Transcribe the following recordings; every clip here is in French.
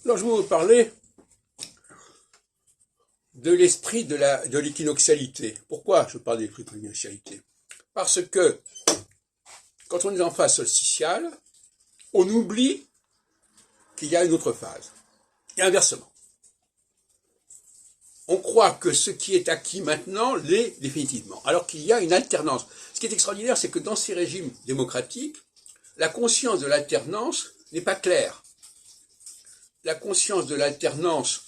Alors, je vais vous parler de l'esprit de l'équinoxialité. Pourquoi je parle de l'esprit de l'équinoxialité? Parce que, quand on est en phase solsticiale, on oublie qu'il y a une autre phase. Et inversement. On croit que ce qui est acquis maintenant l'est définitivement, alors qu'il y a une alternance. Ce qui est extraordinaire, c'est que dans ces régimes démocratiques, la conscience de l'alternance n'est pas claire. La conscience de l'alternance,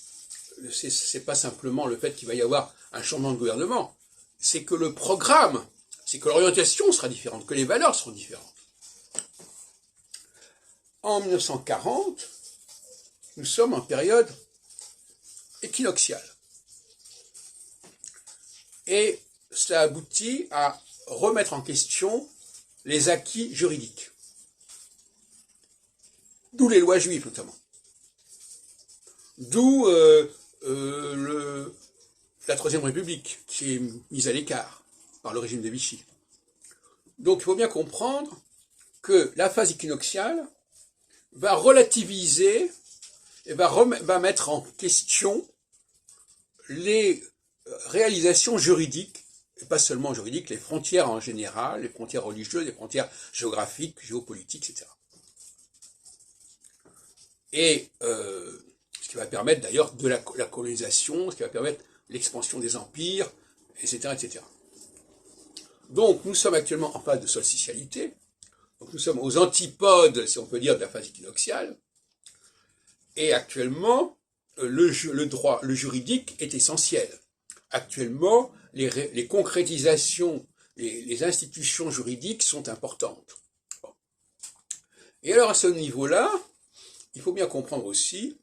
c'est pas simplement le fait qu'il va y avoir un changement de gouvernement, c'est que le programme, c'est que l'orientation sera différente, que les valeurs seront différentes. En 1940, nous sommes en période équinoxiale. Et cela aboutit à remettre en question les acquis juridiques. D'où les lois juives, notamment. D'où la Troisième République, qui est mise à l'écart par le régime de Vichy. Donc il faut bien comprendre que la phase équinoxiale va relativiser et va mettre en question les réalisations juridiques, et pas seulement juridiques, les frontières en général, les frontières religieuses, les frontières géographiques, géopolitiques, etc. Et ce qui va permettre d'ailleurs de la colonisation, ce qui va permettre l'expansion des empires, etc., etc. Donc nous sommes actuellement en phase de solsticialité, donc nous sommes aux antipodes, si on peut dire, de la phase équinoxiale, et actuellement, le droit, le juridique est essentiel. Actuellement, les concrétisations, les institutions juridiques sont importantes. Bon. Et alors à ce niveau-là, il faut bien comprendre aussi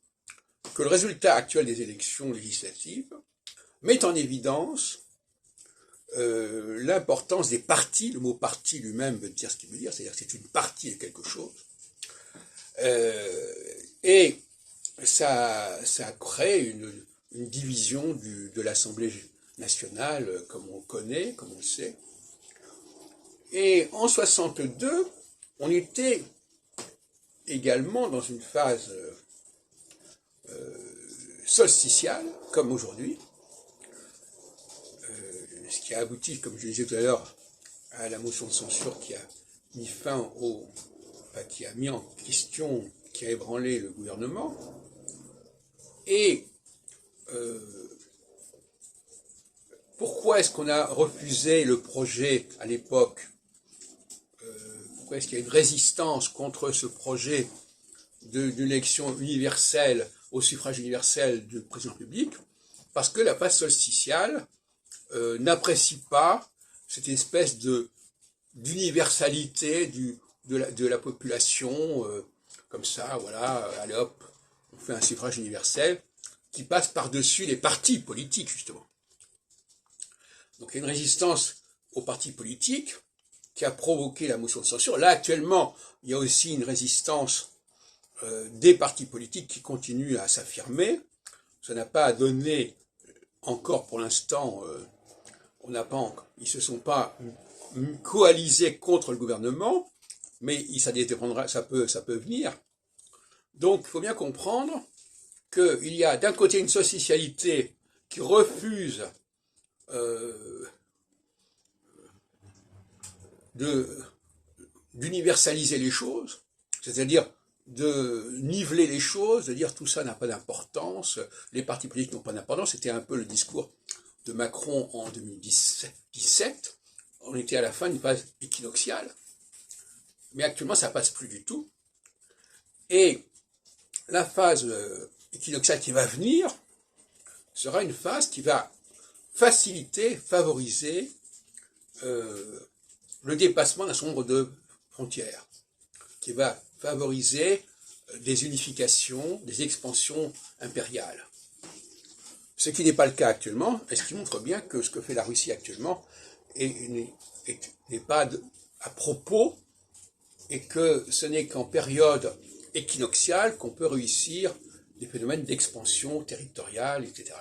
que le résultat actuel des élections législatives met en évidence l'importance des partis. Le mot parti lui-même veut dire ce qu'il veut dire, c'est-à-dire que c'est une partie de quelque chose. Et ça crée une division de l'Assemblée nationale, comme on connaît, comme on le sait. Et en 62, on était également dans une phase solsticiale, comme aujourd'hui, ce qui a abouti, comme je le disais tout à l'heure, à la motion de censure qui a mis fin qui a mis en question, qui a ébranlé le gouvernement. Et pourquoi est-ce qu'on a refusé le projet à l'époque? Pourquoi est-ce qu'il y a une résistance contre ce projet d'une élection universelle, au suffrage universel du président public? Parce que la phase solsticiale n'apprécie pas cette espèce d'universalité de la population, comme ça, voilà, allez hop, on fait un suffrage universel qui passe par-dessus les partis politiques, justement. Donc il y a une résistance aux partis politiques qui a provoqué la motion de censure. Là, actuellement, il y a aussi une résistance des partis politiques qui continuent à s'affirmer. Ça n'a pas donné encore pour l'instant, ils se sont pas coalisés contre le gouvernement, mais ça peut venir. Donc, il faut bien comprendre qu'il y a d'un côté une socialité qui refuse d'universaliser les choses, c'est-à-dire de niveler les choses, de dire tout ça n'a pas d'importance, les partis politiques n'ont pas d'importance. C'était un peu le discours de Macron en 2017. On était à la fin d'une phase équinoxiale, mais actuellement ça passe plus du tout. Et la phase équinoxiale qui va venir sera une phase qui va faciliter, favoriser le dépassement d'un certain nombre de frontières, qui va favoriser des unifications, des expansions impériales. Ce qui n'est pas le cas actuellement, et ce qui montre bien que ce que fait la Russie actuellement n'est pas à propos, et que ce n'est qu'en période équinoxiale qu'on peut réussir des phénomènes d'expansion territoriale, etc.